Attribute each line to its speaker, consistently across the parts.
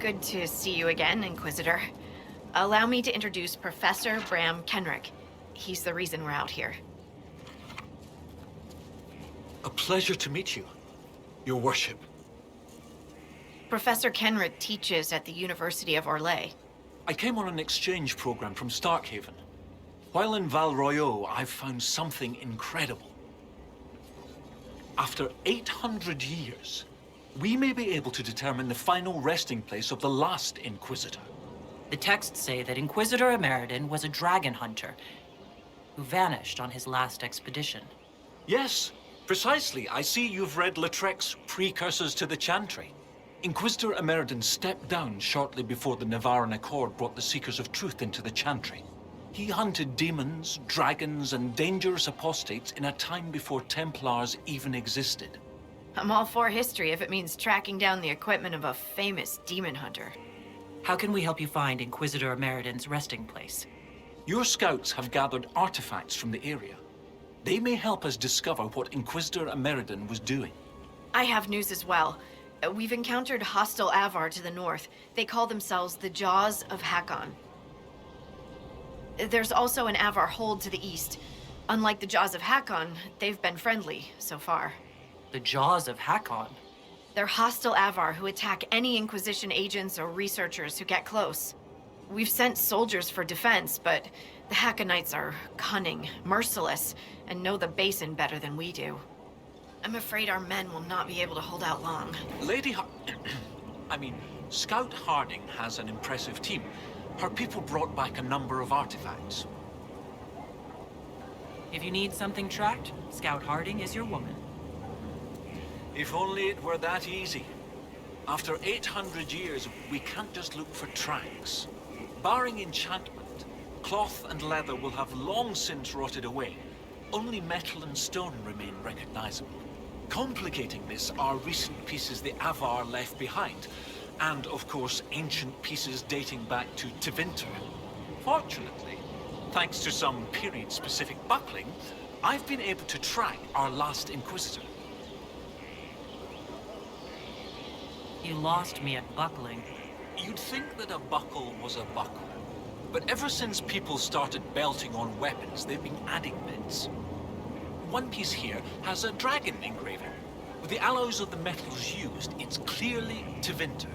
Speaker 1: Good to see you again, Inquisitor. Allow me to introduce Professor Bram Kenrick. He's the reason we're out here.
Speaker 2: A pleasure to meet you, Your Worship.
Speaker 1: Professor Kenrick teaches at the University of Orlais.
Speaker 2: I came on an exchange program from Starkhaven. While in Val Royeaux, I've found something incredible. After 800 years, we may be able to determine the final resting place of the last Inquisitor.
Speaker 3: The texts say that Inquisitor Emeridin was a dragon hunter who vanished on his last expedition.
Speaker 2: Yes, precisely. I see you've read Lautrec's Precursors to the Chantry. Inquisitor Emeridin stepped down shortly before the Nevarran Accord brought the Seekers of Truth into the Chantry. He hunted demons, dragons, and dangerous apostates in a time before Templars even existed.
Speaker 1: I'm all for history if it means tracking down the equipment of a famous demon hunter.
Speaker 3: How can we help you find Inquisitor Emeridin's resting place?
Speaker 2: Your scouts have gathered artifacts from the area. They may help us discover what Inquisitor Emeridin was doing.
Speaker 1: I have news as well. We've encountered hostile Avar to the north. They call themselves the Jaws of Hakkon. There's also an Avar hold to the east. Unlike the Jaws of Hakkon, they've been friendly so far.
Speaker 3: The Jaws of Hakkon?
Speaker 1: They're hostile Avar who attack any Inquisition agents or researchers who get close. We've sent soldiers for defense, but the Hakkonites are cunning, merciless, and know the basin better than we do. I'm afraid our men will not be able to hold out long.
Speaker 2: Scout Harding has an impressive team. Her people brought back a number of artifacts.
Speaker 3: If you need something tracked, Scout Harding is your woman.
Speaker 2: If only it were that easy. After 800 years, we can't just look for tracks. Barring enchantment, cloth and leather will have long since rotted away. Only metal and stone remain recognizable. Complicating this are recent pieces the Avar left behind, and of course ancient pieces dating back to Tevinter. Fortunately, thanks to some period-specific buckling, I've been able to track our last Inquisitor.
Speaker 3: You lost me at buckling.
Speaker 2: You'd think that a buckle was a buckle, but ever since people started belting on weapons, they've been adding bits. One piece here has a dragon engraving. With the alloys of the metals used, it's clearly Tevinter,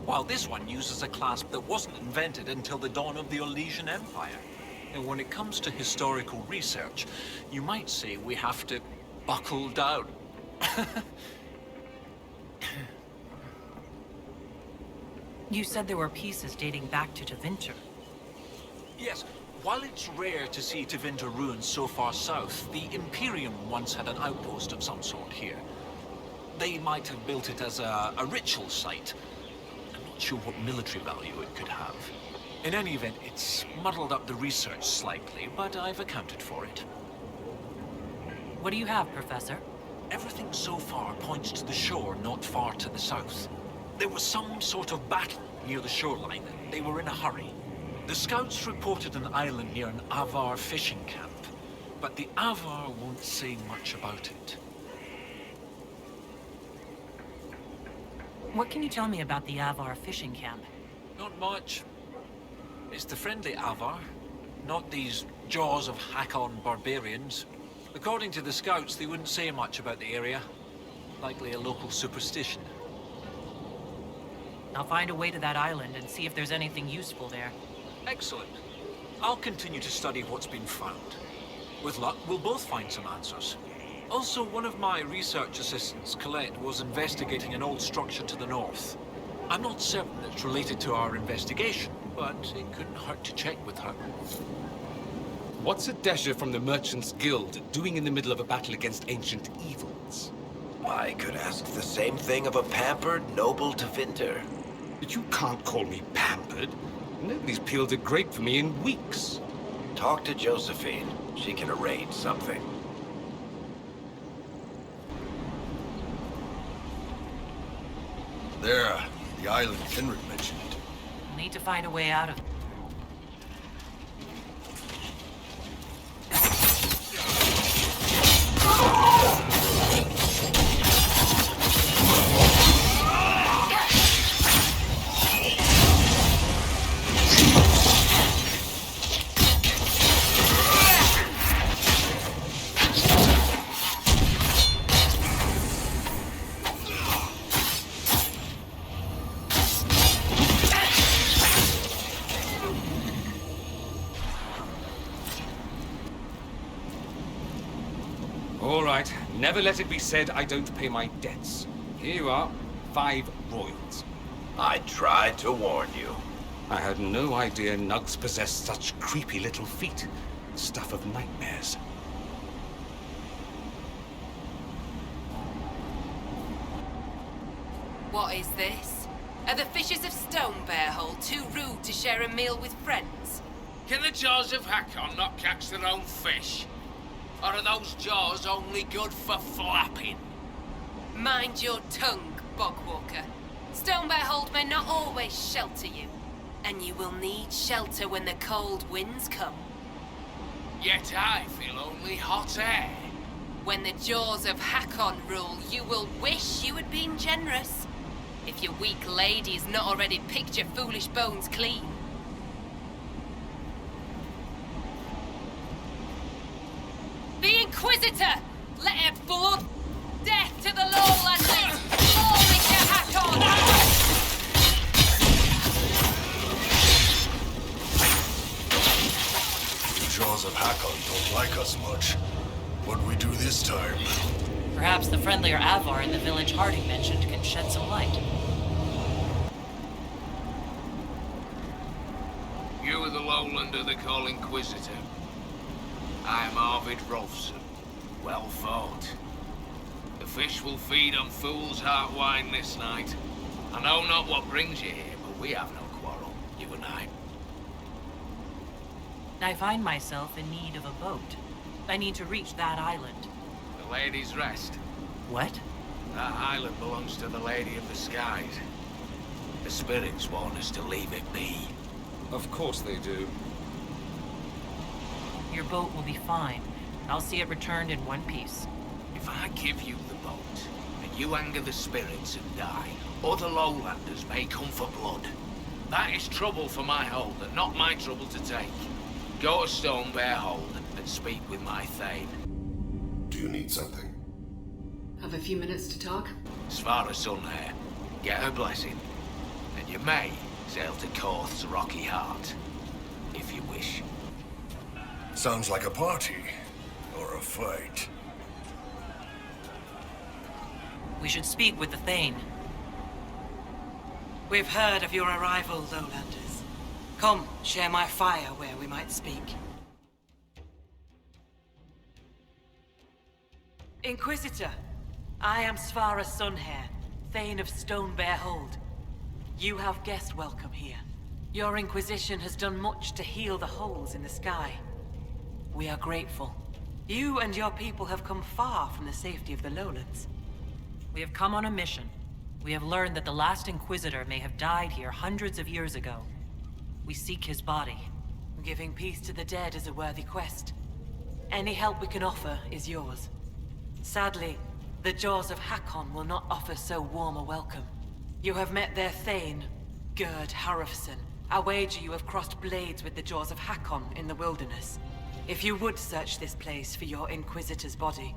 Speaker 2: while this one uses a clasp that wasn't invented until the dawn of the Orlesian Empire. And when it comes to historical research, you might say we have to buckle down.
Speaker 3: You said there were pieces dating back to Tevinter.
Speaker 2: Yes, while it's rare to see Tevinter ruins so far south, the Imperium once had an outpost of some sort here. They might have built it as a ritual site. I'm not sure what military value it could have. In any event, it's muddled up the research slightly, but I've accounted for it.
Speaker 3: What do you have, Professor?
Speaker 2: Everything so far points to the shore not far to the south. There was some sort of battle near the shoreline, and they were in a hurry. The scouts reported an island near an Avar fishing camp, but the Avar won't say much about it.
Speaker 3: What can you tell me about the Avar fishing camp?
Speaker 2: Not much. It's the friendly Avar, not these Jaws of Hakkon barbarians. According to the scouts, they wouldn't say much about the area. Likely a local superstition.
Speaker 3: I'll find a way to that island and see if there's anything useful there.
Speaker 2: Excellent. I'll continue to study what's been found. With luck, we'll both find some answers. Also, one of my research assistants, Colette, was investigating an old structure to the north. I'm not certain it's related to our investigation, but it couldn't hurt to check with her.
Speaker 4: What's a Desha from the Merchants Guild doing in the middle of a battle against ancient evils?
Speaker 5: I could ask the same thing of a pampered, noble Tevinter.
Speaker 4: But you can't call me pampered. Nobody's peeled a grape for me in weeks.
Speaker 5: Talk to Josephine. She can arrange something.
Speaker 6: There, the island Kenrick mentioned.
Speaker 3: We'll need to find a way out of it.
Speaker 4: Never let it be said I don't pay my debts. Here you are, 5 royals.
Speaker 5: I tried to warn you.
Speaker 4: I had no idea nugs possessed such creepy little feet. Stuff of nightmares.
Speaker 7: What is this? Are the fishes of Stonebearhold too rude to share a meal with friends?
Speaker 8: Can the jaws of Hakkon not catch their own fish? Or are those jaws only good for flapping?
Speaker 7: Mind your tongue, Bogwalker. Stonebearhold may not always shelter you, and you will need shelter when the cold winds come.
Speaker 8: Yet I feel only hot air.
Speaker 7: When the jaws of Hakkon rule, you will wish you had been generous. If your weak lady has not already picked your foolish bones clean. The Inquisitor! Let her blood death to the lowlanders! Glory to Hakkon!
Speaker 6: The jaws of Hakkon don't like us much. What'd we do this time?
Speaker 3: Perhaps the friendlier Avar in the village Harding mentioned can shed some light.
Speaker 8: You are the lowlander they call Inquisitor. I am Arvid Rolfson. Well fought. The fish will feed on fool's heart wine this night. I know not what brings you here, but we have no quarrel, you and I.
Speaker 3: I find myself in need of a boat. I need to reach that island.
Speaker 8: The Lady's Rest.
Speaker 3: What?
Speaker 8: That island belongs to the Lady of the Skies. The spirits want us to leave it be.
Speaker 4: Of course they do.
Speaker 3: Your boat will be fine. I'll see it returned in one piece.
Speaker 8: If I give you the boat, and you anger the spirits and die, other lowlanders may come for blood. That is trouble for my hold, and not my trouble to take. Go to Stonebearhold and speak with my Thane.
Speaker 6: Do you need something?
Speaker 9: Have a few minutes to talk?
Speaker 8: Svara Sunhair, get her blessing, and you may sail to Korth's Rocky Heart, if you wish.
Speaker 6: Sounds like a party. Or a fight.
Speaker 3: We should speak with the Thane.
Speaker 10: We've heard of your arrival, Lowlanders. Come, share my fire where we might speak. Inquisitor, I am Svara Sunhair, Thane of Stonebearhold. You have guest welcome here. Your Inquisition has done much to heal the holes in the sky. We are grateful. You and your people have come far from the safety of the lowlands.
Speaker 3: We have come on a mission. We have learned that the last Inquisitor may have died here hundreds of years ago. We seek his body.
Speaker 10: Giving peace to the dead is a worthy quest. Any help we can offer is yours. Sadly, the jaws of Hakkon will not offer so warm a welcome. You have met their Thane, Gerd Harrofson. I wager you have crossed blades with the jaws of Hakkon in the wilderness. If you would search this place for your Inquisitor's body,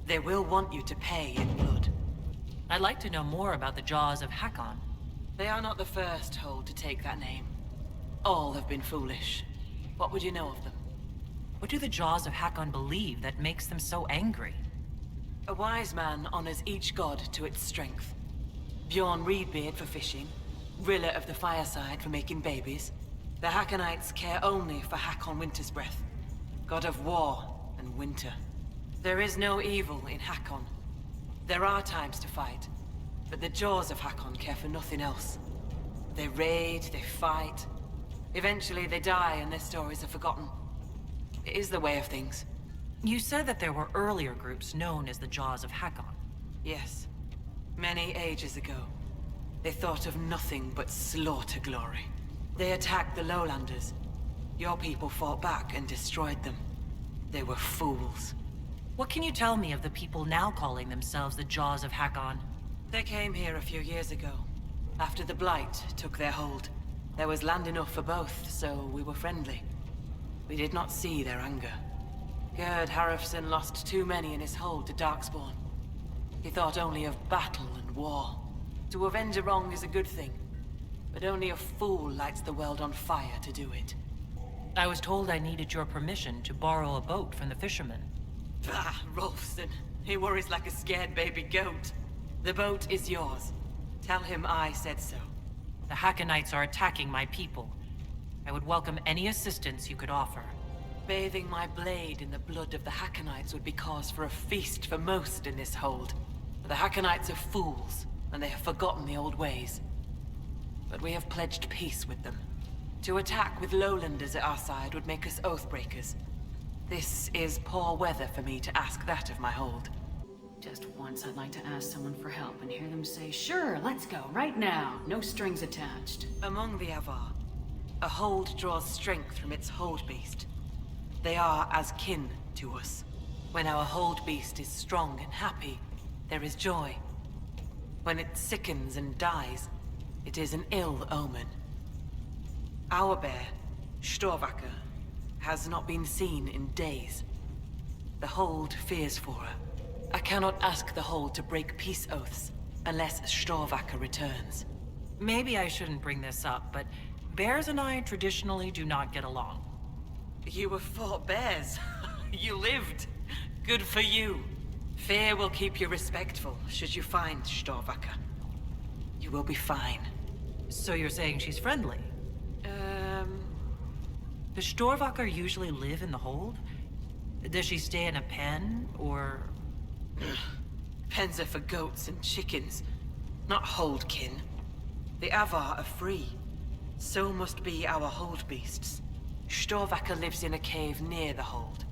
Speaker 10: they will want you to pay in blood.
Speaker 3: I'd like to know more about the Jaws of Hakkon.
Speaker 10: They are not the first hold to take that name. All have been foolish. What would you know of them?
Speaker 3: What do the Jaws of Hakkon believe that makes them so angry?
Speaker 10: A wise man honors each god to its strength. Bjorn Reedbeard for fishing, Rilla of the Fireside for making babies. The Hakkonites care only for Hakkon Winter's Breath, god of war and winter. There is no evil in Hakkon. There are times to fight, but the jaws of Hakkon care for nothing else. They raid, they fight. Eventually they die and their stories are forgotten. It is the way of things.
Speaker 3: You said that there were earlier groups known as the Jaws of Hakkon.
Speaker 10: Yes. Many ages ago. They thought of nothing but slaughter glory. They attacked the lowlanders. Your people fought back and destroyed them. They were fools.
Speaker 3: What can you tell me of the people now calling themselves the Jaws of Hakkon?
Speaker 10: They came here a few years ago, after the Blight took their hold. There was land enough for both, so we were friendly. We did not see their anger. Gerd Harrofson lost too many in his hold to Darkspawn. He thought only of battle and war. To avenge a wrong is a good thing, but only a fool lights the world on fire to do it.
Speaker 3: I was told I needed your permission to borrow a boat from the fishermen.
Speaker 10: Bah, Rolfson. He worries like a scared baby goat. The boat is yours. Tell him I said so.
Speaker 3: The Hakkonites are attacking my people. I would welcome any assistance you could offer.
Speaker 10: Bathing my blade in the blood of the Hakkonites would be cause for a feast for most in this hold. The Hakkonites are fools, and they have forgotten the old ways. But we have pledged peace with them. To attack with lowlanders at our side would make us oathbreakers. This is poor weather for me to ask that of my hold.
Speaker 9: Just once I'd like to ask someone for help and hear them say, "Sure, let's go, right now. No strings attached."
Speaker 10: Among the Avar, a hold draws strength from its hold beast. They are as kin to us. When our hold beast is strong and happy, there is joy. When it sickens and dies, it is an ill omen. Our bear, Storvaker, has not been seen in days. The hold fears for her. I cannot ask the hold to break peace oaths unless Storvaker returns.
Speaker 3: Maybe I shouldn't bring this up, but bears and I traditionally do not get along.
Speaker 10: You have fought bears. You lived. Good for you. Fear will keep you respectful should you find Storvaker. You will be fine.
Speaker 3: So you're saying she's friendly? Does Storvaker usually live in the hold? Does she stay in a pen, or...?
Speaker 10: Pens are for goats and chickens, not holdkin. The Avar are free. So must be our hold beasts. Storvaker lives in a cave near the hold.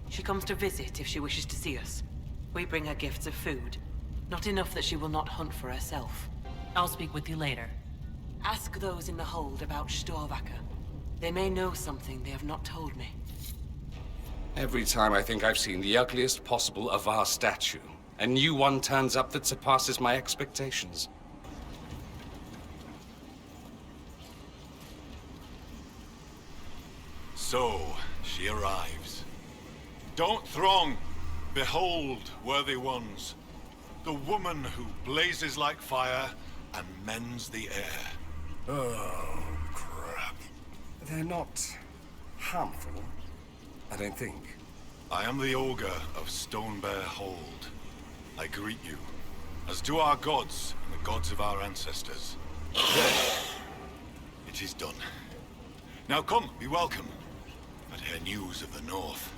Speaker 10: She comes to visit if she wishes to see us. We bring her gifts of food. Not enough that she will not hunt for herself.
Speaker 3: I'll speak with you later.
Speaker 10: Ask those in the hold about Storvaker. They may know something they have not told me.
Speaker 4: Every time I think I've seen the ugliest possible Avar statue, a new one turns up that surpasses my expectations.
Speaker 6: So, she arrives. Don't throng! Behold, worthy ones, the woman who blazes like fire and mends the air.
Speaker 4: Oh, crap. They're not harmful, I don't think.
Speaker 6: I am the Ogre of Stonebear Hold. I greet you, as do our gods and the gods of our ancestors. There. It is done. Now come, be welcome, and hear news of the North.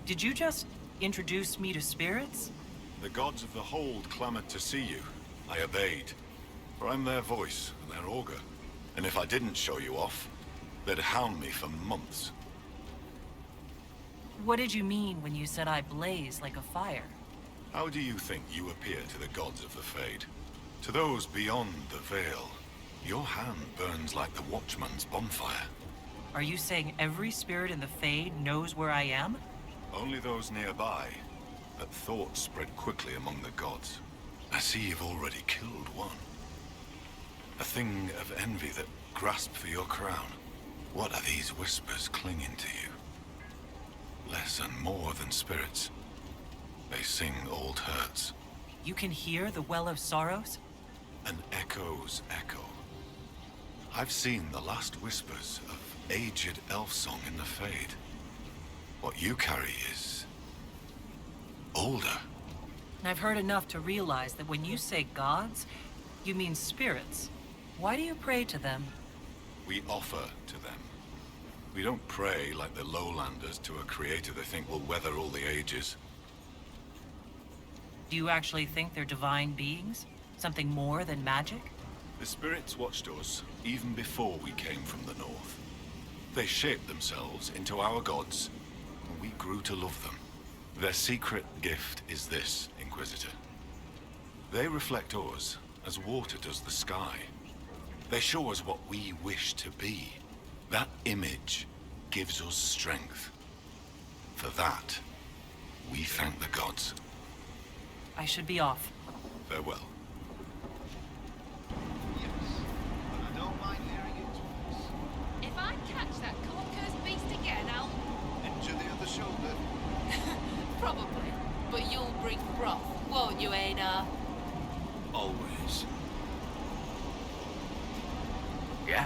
Speaker 3: Did you just introduce me to spirits?
Speaker 6: The gods of the Hold clamored to see you. I obeyed, for I'm their voice and their Ogre. And if I didn't show you off, they'd hound me for months.
Speaker 3: What did you mean when you said I blaze like a fire?
Speaker 6: How do you think you appear to the gods of the Fade? To those beyond the Veil, your hand burns like the Watchman's bonfire.
Speaker 3: Are you saying every spirit in the Fade knows where I am?
Speaker 6: Only those nearby, but thoughts spread quickly among the gods. I see you've already killed one. A thing of envy that grasped for your crown. What are these whispers clinging to you? Less and more than spirits. They sing old hurts.
Speaker 3: You can hear the Well of Sorrows?
Speaker 6: An echo's echo. I've seen the last whispers of aged elf song in the Fade. What you carry is... older.
Speaker 3: I've heard enough to realize that when you say gods, you mean spirits. Why do you pray to them?
Speaker 6: We offer to them. We don't pray like the lowlanders to a creator they think will weather all the ages.
Speaker 3: Do you actually think they're divine beings? Something more than magic?
Speaker 6: The spirits watched us even before we came from the north. They shaped themselves into our gods, and we grew to love them. Their secret gift is this, Inquisitor. They reflect us as water does the sky. They show us what we wish to be. That image gives us strength. For that, we thank the gods.
Speaker 3: I should be off.
Speaker 6: Farewell.
Speaker 7: If I catch that cold-cursed beast again, I'll...
Speaker 6: Injure the other shoulder.
Speaker 7: Probably. But you'll bring broth, won't you, Einar?
Speaker 2: Always.
Speaker 3: Yeah?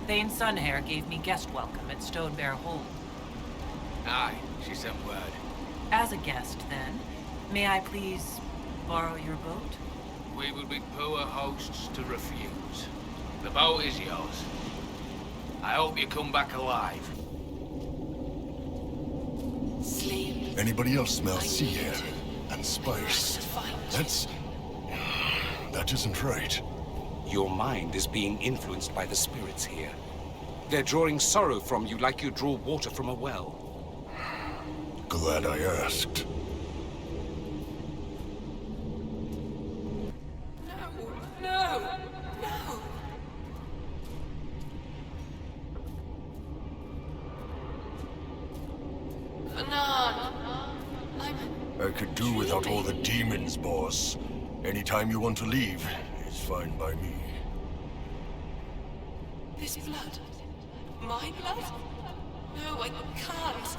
Speaker 3: Thane Sunhair gave me guest welcome at Stonebear Hold.
Speaker 8: Aye, she sent word.
Speaker 3: As a guest, then, may I please borrow your boat?
Speaker 8: We would be poor hosts to refuse. The boat is yours. I hope you come back alive.
Speaker 7: Sleep.
Speaker 11: Anybody else smell sea air and spice? That isn't right.
Speaker 4: Your mind is being influenced by the spirits here. They're drawing sorrow from you like you draw water from a well.
Speaker 11: Glad I asked.
Speaker 7: No.
Speaker 11: I could do without all the demons, boss. Anytime you want to leave, it's fine by me.
Speaker 7: This blood? My blood? No, I can't.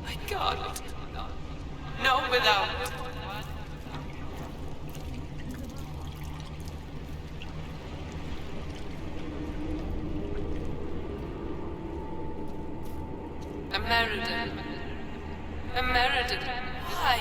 Speaker 7: I can't. No, without. American. Why?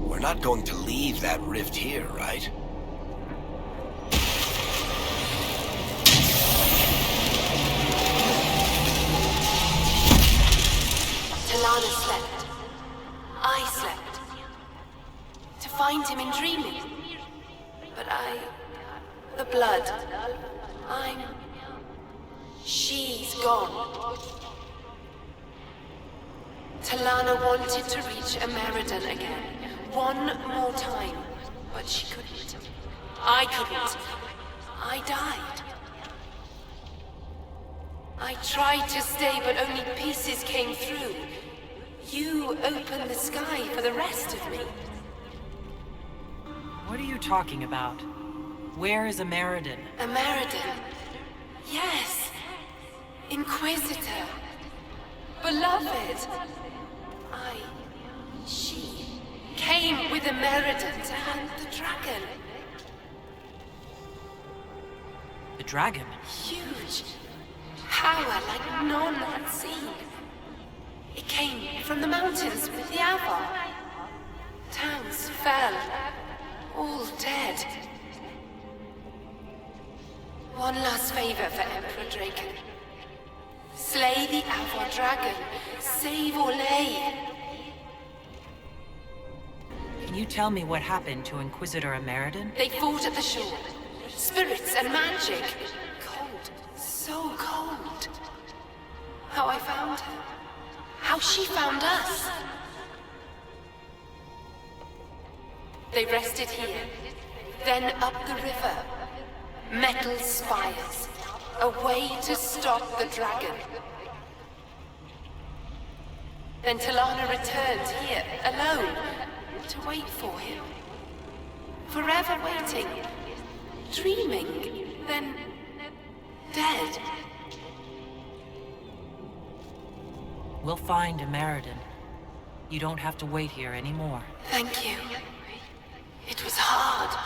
Speaker 5: We're not going to leave that rift here, right?
Speaker 7: Talana slept. I slept. To find him in dreaming. But the blood. She's gone. Talana wanted to reach American again. One more time. But she couldn't. I couldn't. I died. I tried to stay, but only pieces came through. You opened the sky for the rest of me.
Speaker 3: What are you talking about? Where is American?
Speaker 7: American? Yes. Inquisitor. Beloved. She came with American to hunt the dragon.
Speaker 3: The dragon?
Speaker 7: Huge. Power like none had seen. It came from the mountains with the Avar. Towns fell. All dead. One last favor for Emperor Draken. Slay the Avar dragon. Save Orlais.
Speaker 3: Can you tell me what happened to Inquisitor American?
Speaker 7: They fought at the shore. Spirits and magic. Cold. So cold. How I found her. How she found us. They rested here. Then up the river. Metal spires. A way to stop the dragon. Then Talana returned here, alone, to wait for him. Forever waiting. Dreaming. Then dead.
Speaker 3: We'll find American. You don't have to wait here anymore.
Speaker 7: Thank you. It was hard.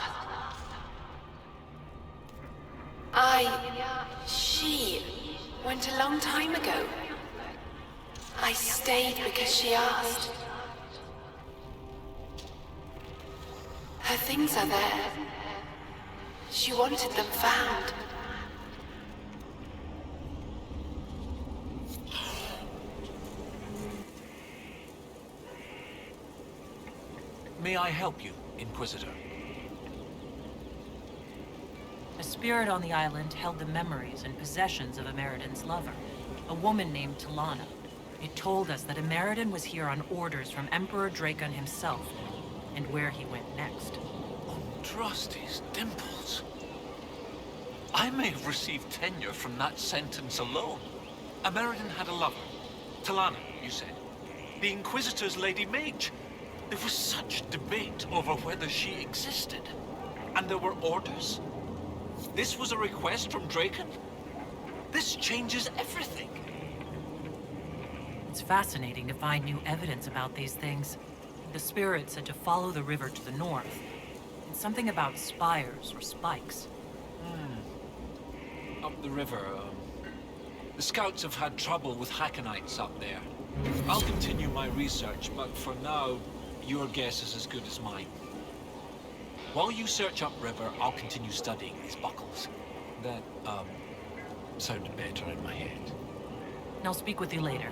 Speaker 7: She went a long time ago. I stayed because she asked. Her things are there. She wanted them found.
Speaker 2: May I help you, Inquisitor?
Speaker 3: A spirit on the island held the memories and possessions of Ameridan's lover, a woman named Talana. It told us that Ameridan was here on orders from Emperor Dracon himself, and where he went next.
Speaker 2: Drusty's dimples. I may have received tenure from that sentence alone. Ameridan had a lover. Talana, you said. The Inquisitor's Lady Mage. There was such debate over whether she existed. And there were orders. This was a request from Dracon. This changes everything.
Speaker 3: It's fascinating to find new evidence about these things. The spirit said to follow the river to the north. And something about spires or spikes.
Speaker 2: Up the river, the scouts have had trouble with Hakkonites up there. I'll continue my research, but for now, your guess is as good as mine. While you search upriver, I'll continue studying these buckles. That, sounded better in my head.
Speaker 3: I'll speak with you later.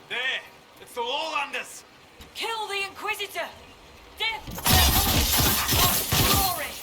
Speaker 2: There! It's the Lowlanders!
Speaker 10: Kill the Inquisitor! Death to the Holy glory!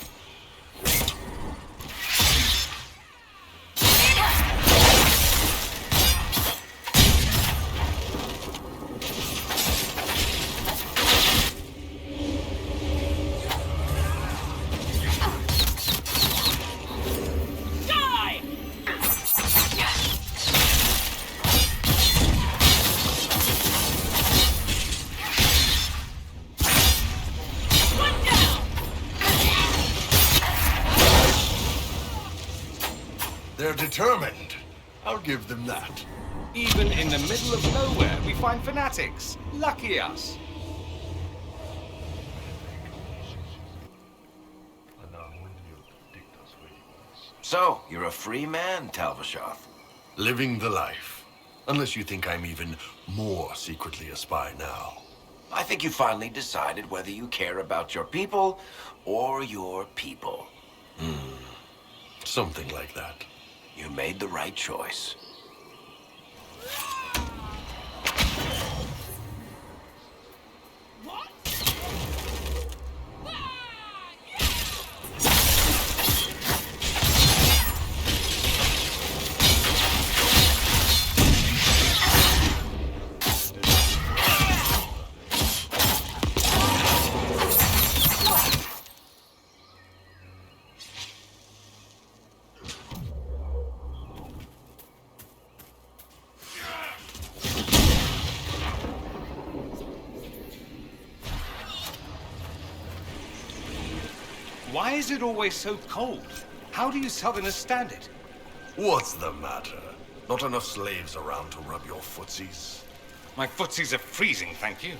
Speaker 11: They're determined. I'll give them that.
Speaker 4: Even in the middle of nowhere, we find fanatics. Lucky us.
Speaker 5: So, you're a free man, Talvashoth.
Speaker 11: Living the life. Unless you think I'm even more secretly a spy now.
Speaker 5: I think you finally decided whether you care about your people or your people.
Speaker 11: Something like that.
Speaker 5: You made the right choice.
Speaker 4: Why is it always so cold? How do you Southerners stand it?
Speaker 11: What's the matter? Not enough slaves around to rub your footsies?
Speaker 4: My footsies are freezing, thank you.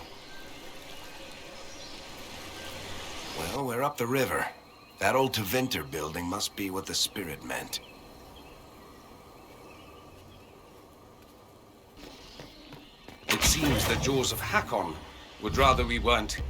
Speaker 5: Well, we're up the river. That old Tevinter building must be what the spirit meant.
Speaker 4: It seems the jaws of Hakkon would rather we weren't here.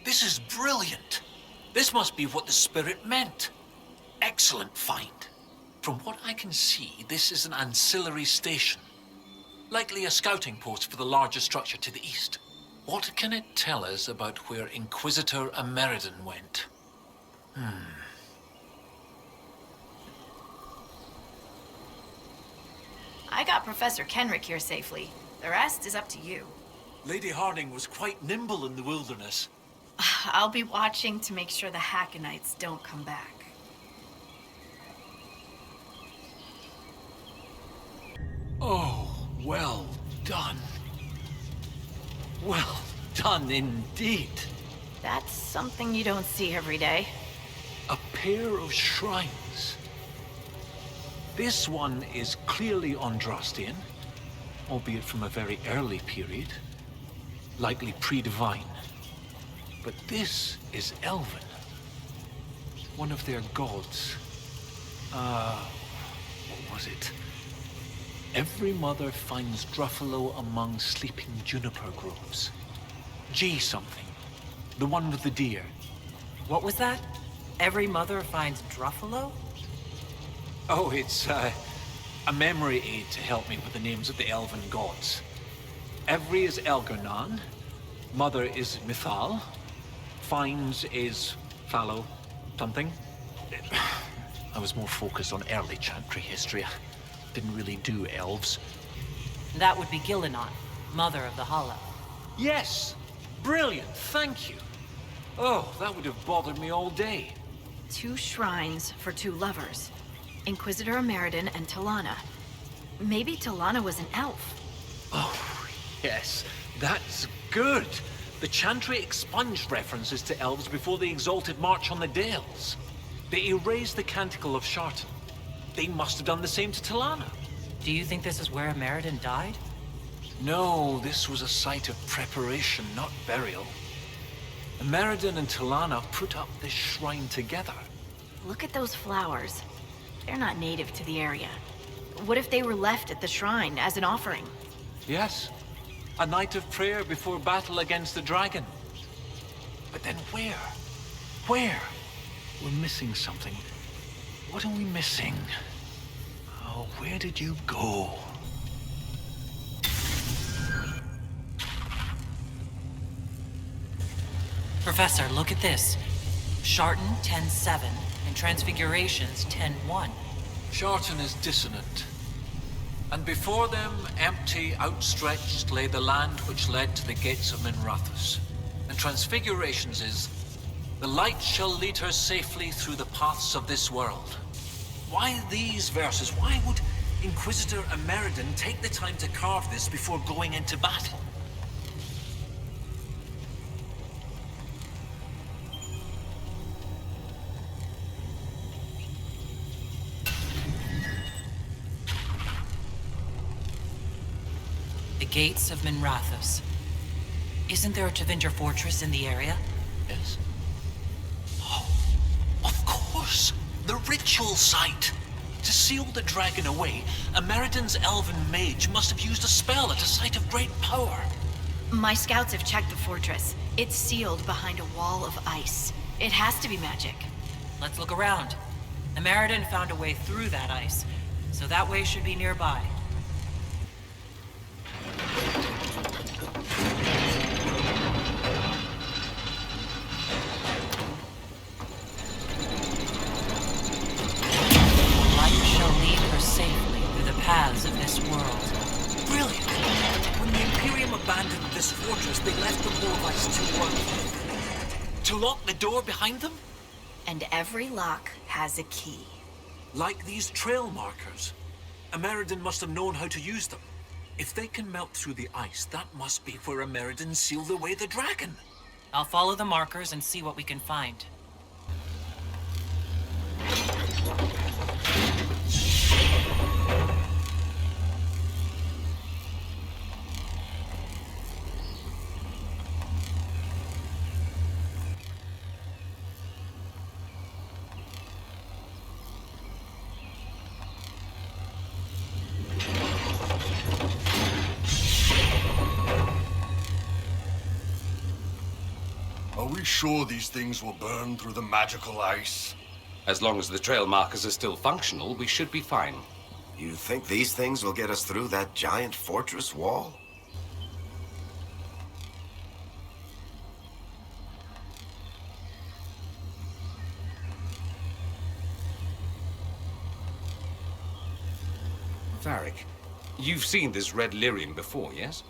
Speaker 2: This is brilliant. This must be what the spirit meant. Excellent find. From what I can see, this is an ancillary station. Likely a scouting post for the larger structure to the east. What can it tell us about where Inquisitor Ameridan went?
Speaker 1: I got Professor Kenrick here safely. The rest is up to you.
Speaker 2: Lady Harding was quite nimble in the wilderness.
Speaker 1: I'll be watching to make sure the Hakkonites don't come back.
Speaker 2: Oh, well done. Well done indeed.
Speaker 1: That's something you don't see every day.
Speaker 2: A pair of shrines. This one is clearly Andrastian, albeit from a very early period, likely pre-divine. But this is Elven. One of their gods. What was it? Every mother finds Druffalo among sleeping juniper groves. G something. The one with the deer.
Speaker 3: What was that? Every mother finds Druffalo?
Speaker 2: Oh, it's a memory aid to help me with the names of the elven gods. Every is Elgernan, mother is Mithal, finds is fallow something. I was more focused on early chantry history. I didn't really do elves.
Speaker 3: That would be Gillinan, mother of the Hollow.
Speaker 2: Yes! Brilliant, thank you. Oh, that would have bothered me all day.
Speaker 1: 2 shrines for 2 lovers. Inquisitor Ameridan and Talana. Maybe Talana was an elf.
Speaker 2: Oh, yes, that's good. The Chantry expunged references to elves before the Exalted March on the Dales. They erased the Canticle of Shartan. They must have done the same to Talana.
Speaker 3: Do you think this is where Ameridan died?
Speaker 2: No, this was a site of preparation, not burial. Ameridan and Talana put up this shrine together.
Speaker 1: Look at those flowers. They're not native to the area. What if they were left at the shrine as an offering?
Speaker 2: Yes, a night of prayer before battle against the dragon. But then where? Where? We're missing something. What are we missing? Oh, where did you go?
Speaker 3: Professor, look at this. Shartan 10-7 and Transfigurations 10-1.
Speaker 2: Shartan is dissonant. And before them, empty, outstretched, lay the land which led to the gates of Minrathous. And Transfigurations is, the light shall lead her safely through the paths of this world. Why these verses? Why would Inquisitor Ameridan take the time to carve this before going into battle?
Speaker 3: The gates of Minrathous. Isn't there a Tevinger fortress in the area?
Speaker 2: Yes. Oh, of course! The ritual site! To seal the dragon away, Ameridan's elven mage must have used a spell at a site of great power.
Speaker 1: My scouts have checked the fortress. It's sealed behind a wall of ice. It has to be magic.
Speaker 3: Let's look around. Ameridan found a way through that ice, so that way should be nearby. Paths of this world.
Speaker 2: Brilliant! When the Imperium abandoned this fortress, they left the wall of ice to what? To lock the door behind them?
Speaker 1: And every lock has a key.
Speaker 2: Like these trail markers. Ameridan must have known how to use them. If they can melt through the ice, that must be where Ameridan sealed away the dragon.
Speaker 3: I'll follow the markers and see what we can find.
Speaker 11: Are we sure these things will burn through the magical ice?
Speaker 4: As long as the trail markers are still functional, we should be fine.
Speaker 5: You think these things will get us through that giant fortress wall?
Speaker 4: Varric, you've seen this red lyrium before, yes?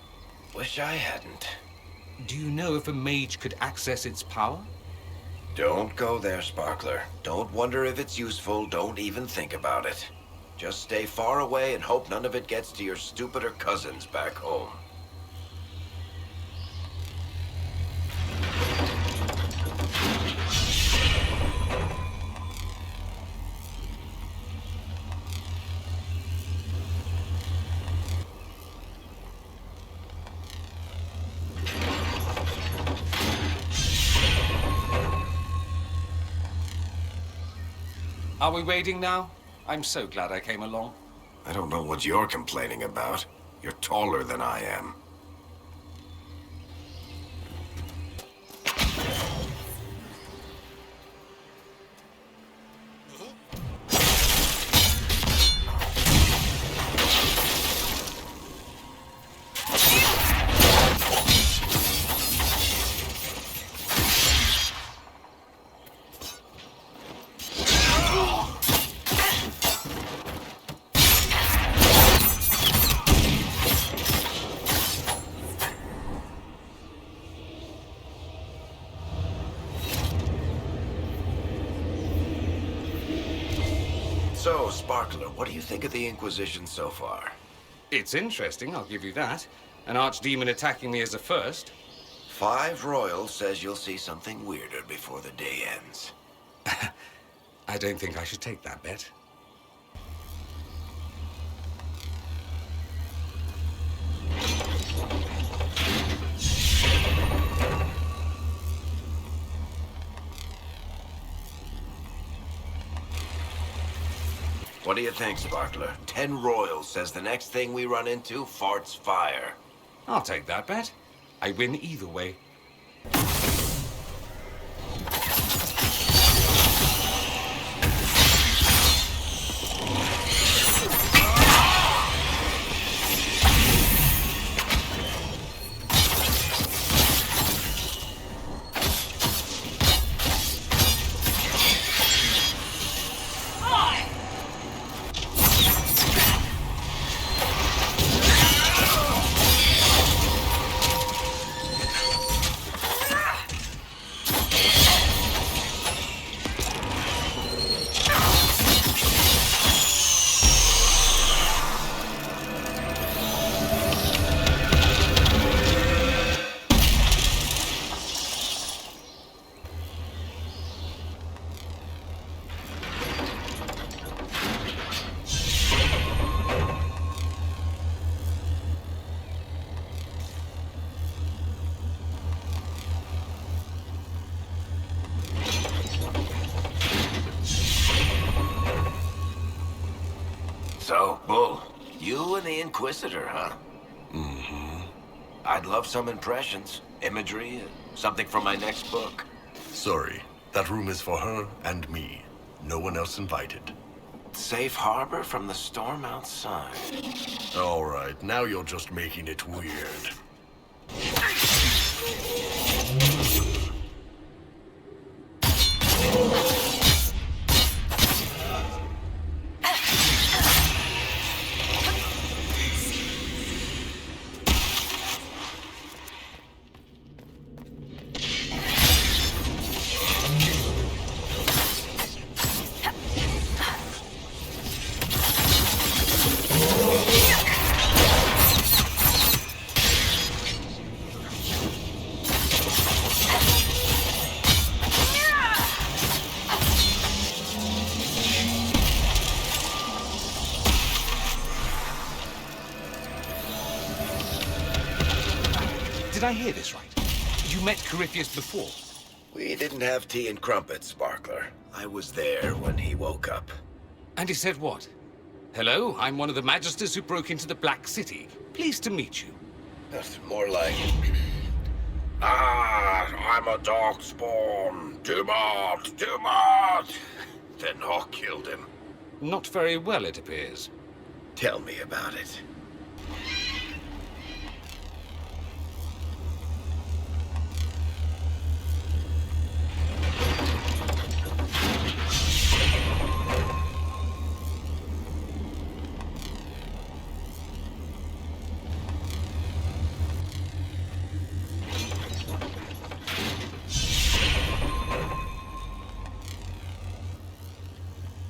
Speaker 5: Wish I hadn't.
Speaker 4: Do you know if a mage could access its power?
Speaker 5: Don't go there, Sparkler. Don't wonder if it's useful. Don't even think about it. Just stay far away and hope none of it gets to your stupider cousins back home.
Speaker 4: Are we waiting now? I'm so glad I came along.
Speaker 5: I don't know what you're complaining about. You're taller than I am. So, Sparkler, what do you think of the Inquisition so far?
Speaker 4: It's interesting, I'll give you that. An archdemon attacking me as a first.
Speaker 5: 5 Royal says you'll see something weirder before the day ends.
Speaker 4: I don't think I should take that bet.
Speaker 5: What do you think, Sparkler? 10 Royal says the next thing we run into farts fire.
Speaker 4: I'll take that bet. I win either way.
Speaker 5: So, Bull, you and the Inquisitor, huh? Mm-hmm. I'd love some impressions, imagery, something from my next book.
Speaker 11: Sorry, that room is for her and me. No one else invited.
Speaker 5: Safe harbor from the storm outside.
Speaker 11: All right, now you're just making it weird.
Speaker 4: Did I hear this right? You met Corypheus before?
Speaker 5: We didn't have tea and crumpets, Sparkler. I was there when he woke up.
Speaker 4: And he said what? Hello, I'm one of the Magisters who broke into the Black City. Pleased to meet you.
Speaker 5: That's more like... I'm a darkspawn. Tiamat, Tiamat. Then Hawk killed him.
Speaker 4: Not very well, it appears.
Speaker 5: Tell me about it.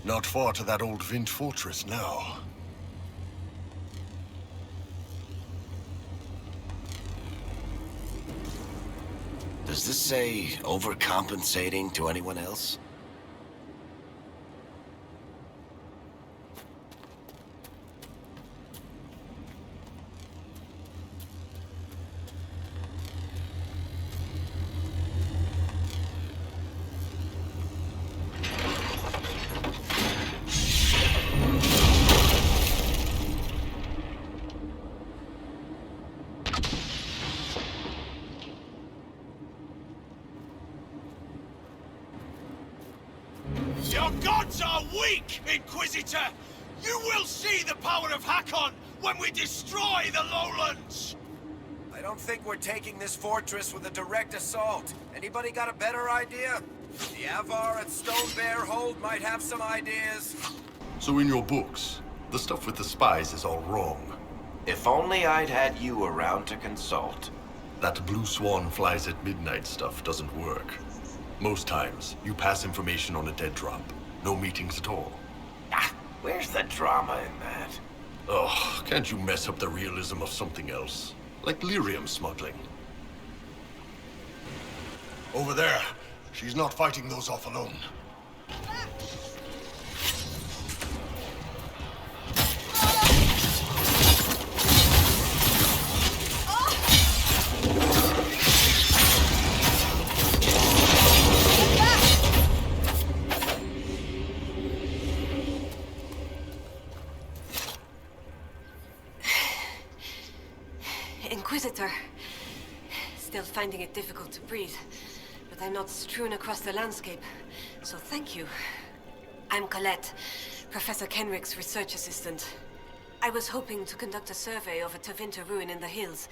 Speaker 11: Not far to that old Vint fortress now.
Speaker 5: Does this say overcompensating to anyone else?
Speaker 12: Your gods are weak, Inquisitor! You will see the power of Hakkon when we destroy the lowlands!
Speaker 5: I don't think we're taking this fortress with a direct assault. Anybody got a better idea? The Avar at Stone Bear Hold might have some ideas.
Speaker 11: So in your books, the stuff with the spies is all wrong.
Speaker 5: If only I'd had you around to consult.
Speaker 11: That Blue Swan flies at midnight stuff doesn't work. Most times, you pass information on a dead drop. No meetings at all.
Speaker 5: Ah, where's the drama in that?
Speaker 11: Oh, can't you mess up the realism of something else? Like lyrium smuggling. Over there. She's not fighting those off alone.
Speaker 13: Inquisitor. Still finding it difficult to breathe, but I'm not strewn across the landscape, so thank you. I'm Colette, Professor Kenrick's research assistant. I was hoping to conduct a survey of a Tevinter ruin in the hills.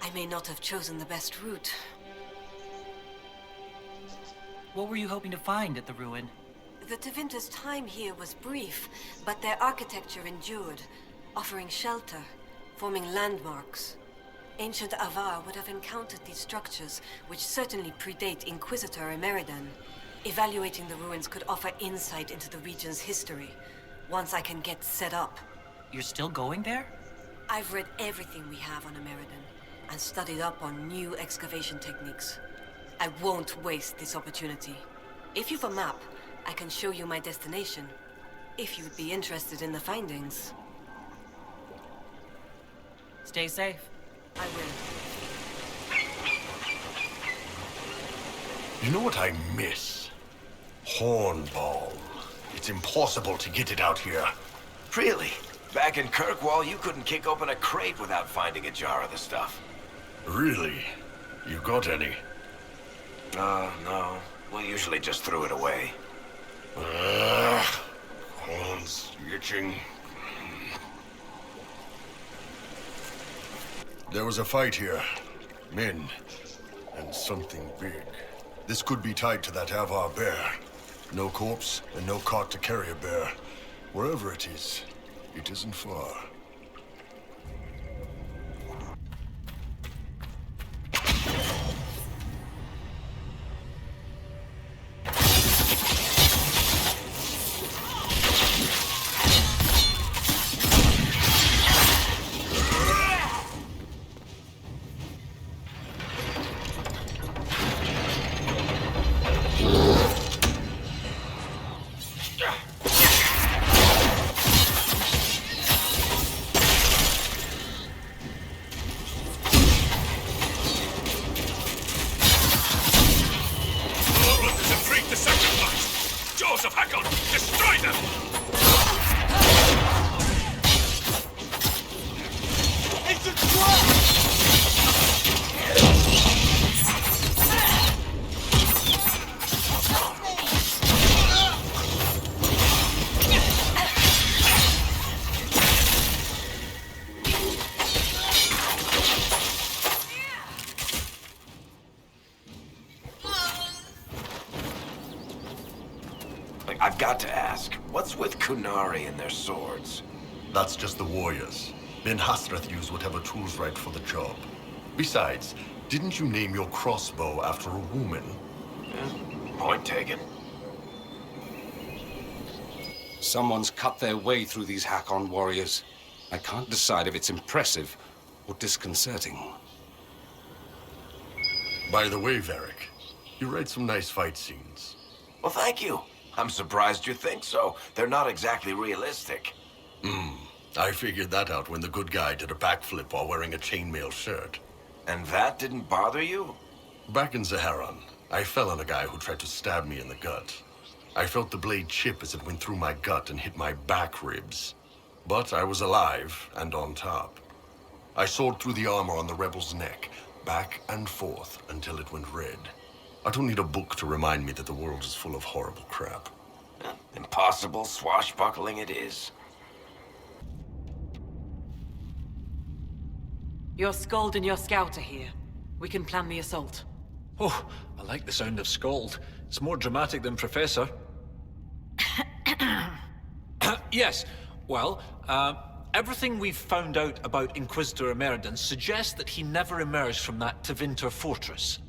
Speaker 13: I may not have chosen the best route.
Speaker 3: What were you hoping to find at the ruin?
Speaker 13: The Tevinter's time here was brief, but their architecture endured, offering shelter, forming landmarks. Ancient Avar would have encountered these structures, which certainly predate Inquisitor Emeridan. Evaluating the ruins could offer insight into the region's history, once I can get set up.
Speaker 3: You're still going there?
Speaker 13: I've read everything we have on Emeridan, and studied up on new excavation techniques. I won't waste this opportunity. If you've a map, I can show you my destination, if you'd be interested in the findings.
Speaker 3: Stay safe.
Speaker 13: I will.
Speaker 11: You know what I miss? Hornball. It's impossible to get it out here.
Speaker 5: Really? Back in Kirkwall, you couldn't kick open a crate without finding a jar of the stuff.
Speaker 11: Really? You got any?
Speaker 5: No. We usually just threw it away.
Speaker 11: Horns itching. There was a fight here. Men. And something big. This could be tied to that Avar bear. No corpse and no cart to carry a bear. Wherever it is, it isn't far.
Speaker 5: I've got to ask, what's with Kunari and their swords?
Speaker 11: That's just the warriors. Ben Hasrath used whatever tools right for the job. Besides, didn't you name your crossbow after a woman?
Speaker 5: Point taken.
Speaker 4: Someone's cut their way through these Hakkon warriors. I can't decide if it's impressive or disconcerting.
Speaker 11: By the way, Varric, you write some nice fight scenes.
Speaker 5: Well, thank you. I'm surprised you think so. They're not exactly realistic.
Speaker 11: I figured that out when the good guy did a backflip while wearing a chainmail shirt.
Speaker 5: And that didn't bother you?
Speaker 11: Back in Zaharan, I fell on a guy who tried to stab me in the gut. I felt the blade chip as it went through my gut and hit my back ribs. But I was alive and on top. I soared through the armor on the rebel's neck, back and forth until it went red. I don't need a book to remind me that the world is full of horrible crap.
Speaker 5: Impossible swashbuckling it is.
Speaker 10: Your Skald and your Scout are here. We can plan the assault.
Speaker 2: Oh, I like the sound of Scald. It's more dramatic than Professor. Yes, well, everything we've found out about Inquisitor Emeridon suggests that he never emerged from that Tevinter fortress.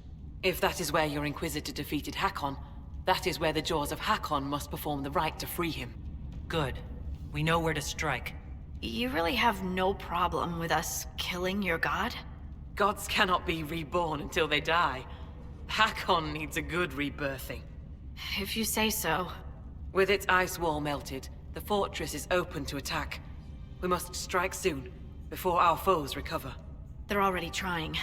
Speaker 10: If that is where your Inquisitor defeated Hakkon, that is where the Jaws of Hakkon must perform the rite to free him.
Speaker 3: Good. We know where to strike.
Speaker 1: You really have no problem with us killing your god?
Speaker 10: Gods cannot be reborn until they die. Hakkon needs a good rebirthing.
Speaker 1: If you say so.
Speaker 10: With its ice wall melted, the fortress is open to attack. We must strike soon, before our foes recover.
Speaker 1: They're already trying.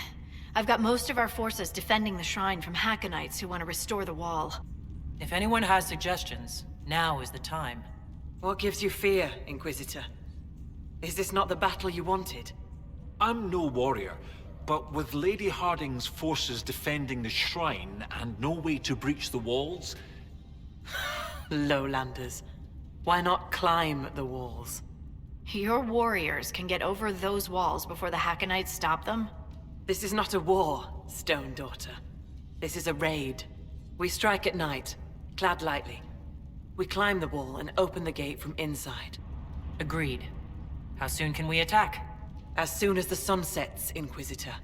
Speaker 1: I've got most of our forces defending the shrine from Hakkonites who want to restore the wall.
Speaker 3: If anyone has suggestions, now is the time.
Speaker 10: What gives you fear, Inquisitor? Is this not the battle you wanted?
Speaker 2: I'm no warrior, but with Lady Harding's forces defending the shrine and no way to breach the walls...
Speaker 10: Lowlanders. Why not climb the walls?
Speaker 1: Your warriors can get over those walls before the Hakkonites stop them?
Speaker 10: This is not a war, Stone Daughter. This is a raid. We strike at night, clad lightly. We climb the wall and open the gate from inside.
Speaker 3: Agreed. How soon can we attack?
Speaker 10: As soon as the sun sets, Inquisitor.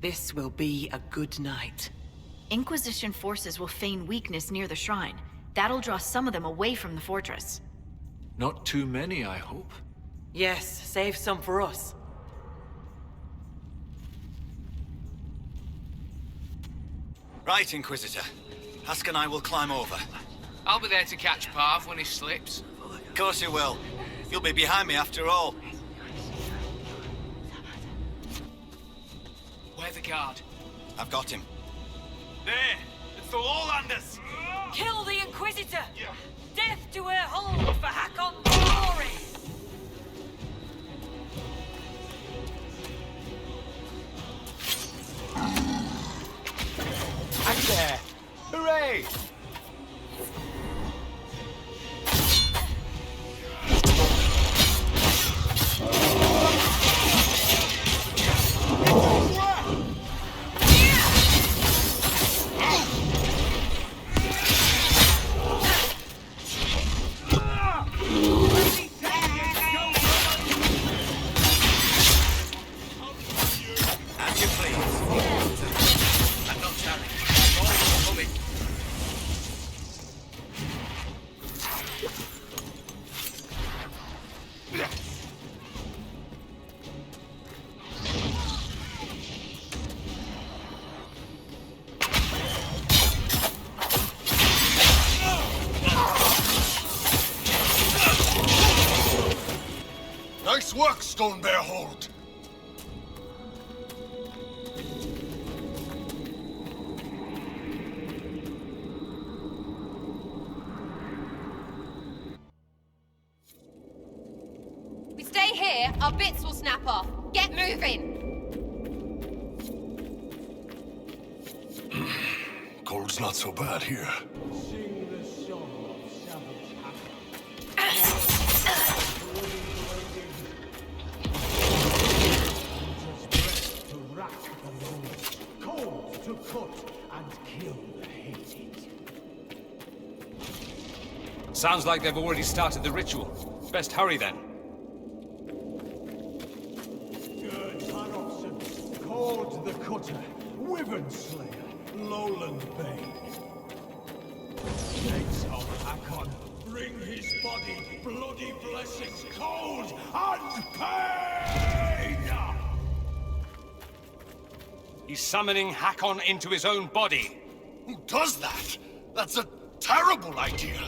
Speaker 10: This will be a good night.
Speaker 1: Inquisition forces will feign weakness near the shrine. That'll draw some of them away from the fortress.
Speaker 2: Not too many, I hope.
Speaker 10: Yes, save some for us.
Speaker 12: Right, Inquisitor. Hask and I will climb over.
Speaker 8: I'll be there to catch Parv when he slips.
Speaker 12: Of course you will. You'll be behind me after all.
Speaker 8: Where the guard?
Speaker 12: I've got him. There! It's the Lowlanders!
Speaker 10: Kill the Inquisitor! Death to her hold for Hakkon's glory!
Speaker 12: I'm there! Hooray!
Speaker 11: Nice work, Stone Bear Hold!
Speaker 14: We stay here, our bits will snap off. Get moving!
Speaker 11: Cold's not so bad here.
Speaker 12: To cut and kill the hated.
Speaker 4: Sounds like they've already started the ritual. Best hurry then.
Speaker 12: Gerd Harrockson, Cord the Cutter, Wyvern Slayer, Lowland Bane. Gates of Hakkon, bring his body, bloody blessings, cold and pain!
Speaker 4: He's summoning Hakkon into his own body.
Speaker 11: Who does that? That's a terrible idea.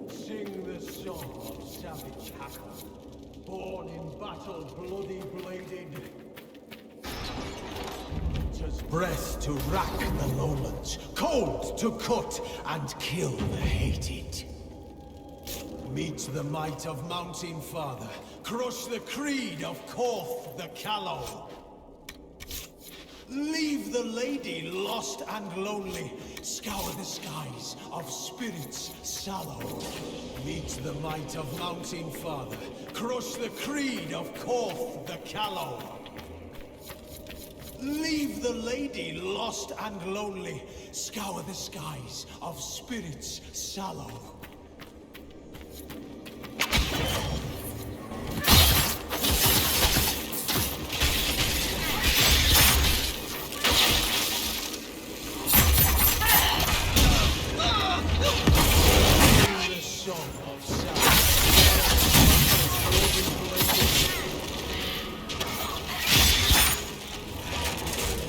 Speaker 12: Sing the song of savage Hakkon, born in battle, bloody bladed. Winter's breath to rack the lowlands, cold to cut and kill the hated. Meet the might of Mountain Father, crush the creed of Korth the Callow. Leave the lady lost and lonely, scour the skies of spirits sallow. Meet the might of Mountain Father, crush the creed of Korth the Callow. Leave the lady lost and lonely, scour the skies of spirits sallow.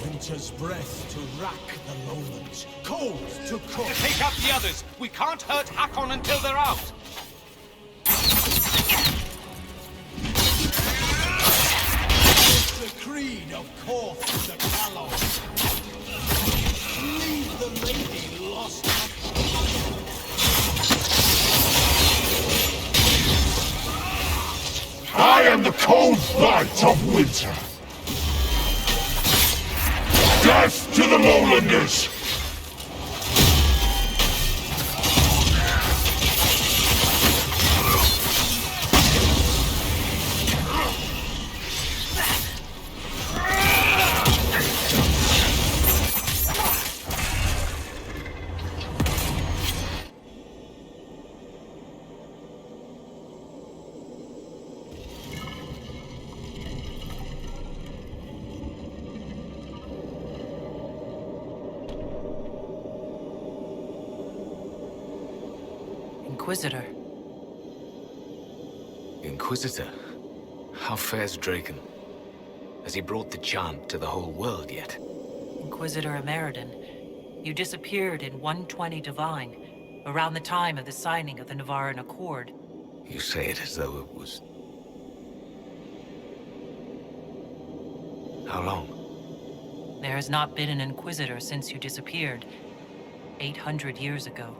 Speaker 12: Winter's breath to rack the lowlands, cold to cook.
Speaker 4: Take out the others! We can't hurt Hakkon until they're out!
Speaker 12: The creed of Korth the Callow. Leave the lady lost.
Speaker 15: I am the cold light of winter. Death to the lowlanders!
Speaker 3: Inquisitor.
Speaker 8: Inquisitor? How fares Draken? Has he brought the chant to the whole world yet?
Speaker 3: Inquisitor Ameridan, you disappeared in 120 Divine, around the time of the signing of the Navaran Accord.
Speaker 8: You say it as though it was... How long?
Speaker 3: There has not been an Inquisitor since you disappeared, 800 years ago.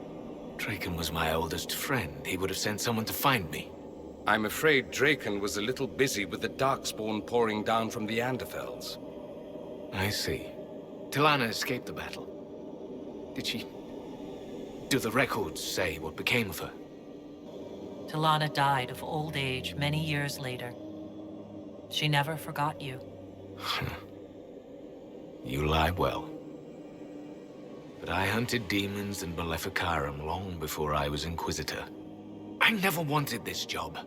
Speaker 8: Draken was my oldest friend. He would have sent someone to find me.
Speaker 4: I'm afraid Draken was a little busy with the Darkspawn pouring down from the Anderfels.
Speaker 8: I see. Tilana escaped the battle. Did she... Do the records say what became of her?
Speaker 3: Tilana died of old age many years later. She never forgot you.
Speaker 8: You lie well. But I hunted demons in Maleficarum long before I was Inquisitor. I never wanted this job.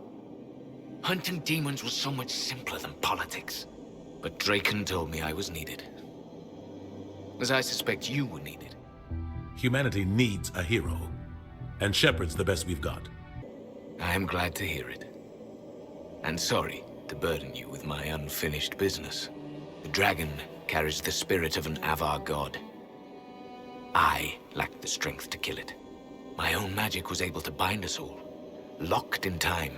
Speaker 8: Hunting demons was so much simpler than politics. But Draken told me I was needed. As I suspect you were needed.
Speaker 16: Humanity needs a hero. And Shepard's the best we've got.
Speaker 8: I am glad to hear it. And sorry to burden you with my unfinished business. The dragon carries the spirit of an Avar god. I lacked the strength to kill it. My own magic was able to bind us all, locked in time.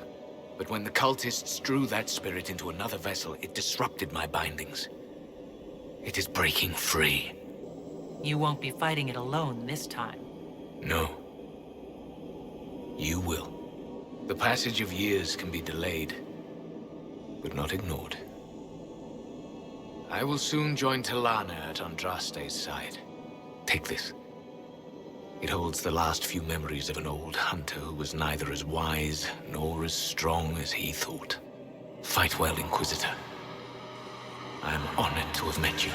Speaker 8: But when the cultists drew that spirit into another vessel, it disrupted my bindings. It is breaking free.
Speaker 3: You won't be fighting it alone this time.
Speaker 8: No. You will. The passage of years can be delayed, but not ignored. I will soon join Tilana at Andraste's side. Take this. It holds the last few memories of an old hunter who was neither as wise nor as strong as he thought. Fight well, Inquisitor. I am honored to have met you.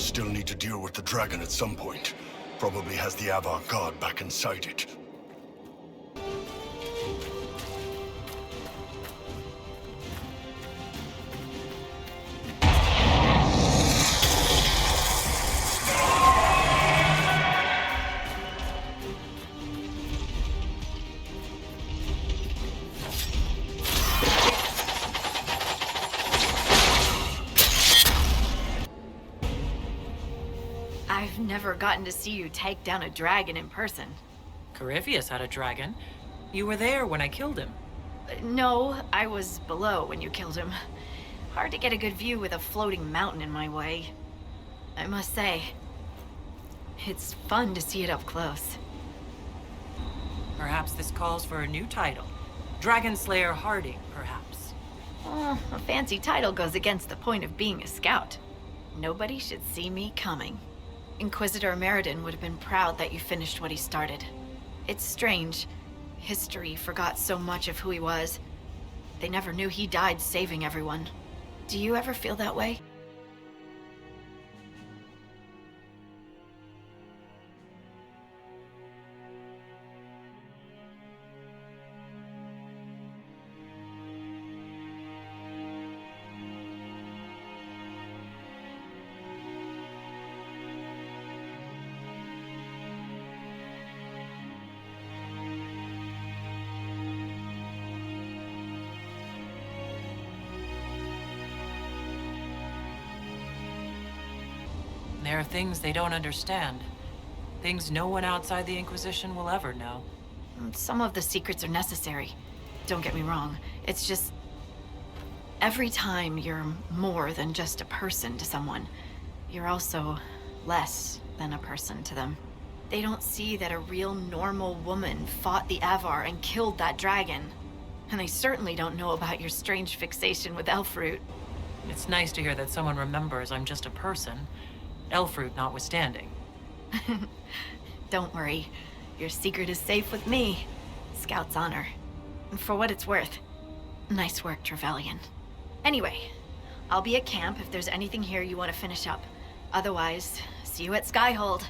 Speaker 11: still need to deal with the dragon at some point. Probably has the Avar god back inside it.
Speaker 1: I've never gotten to see you take down a dragon in person.
Speaker 3: Carivius had a dragon. You were there when I killed him.
Speaker 1: No, I was below when you killed him. Hard to get a good view with a floating mountain in my way. I must say, it's fun to see it up close.
Speaker 3: Perhaps this calls for a new title. Dragon Slayer Harding, perhaps.
Speaker 1: Oh, a fancy title goes against the point of being a scout. Nobody should see me coming. Inquisitor Meriden would have been proud that you finished what he started. It's strange. History forgot so much of who he was. They never knew he died saving everyone. Do you ever feel that way?
Speaker 3: There are things they don't understand. Things no one outside the Inquisition will ever know.
Speaker 1: Some of the secrets are necessary. Don't get me wrong. It's just... every time you're more than just a person to someone, you're also less than a person to them. They don't see that a real normal woman fought the Avar and killed that dragon. And they certainly don't know about your strange fixation with Elfroot.
Speaker 3: It's nice to hear that someone remembers I'm just a person. Elfroot notwithstanding.
Speaker 1: Don't worry. Your secret is safe with me. Scout's honor. And for what it's worth, nice work, Trevelyan. Anyway, I'll be at camp if there's anything here you want to finish up. Otherwise, see you at Skyhold.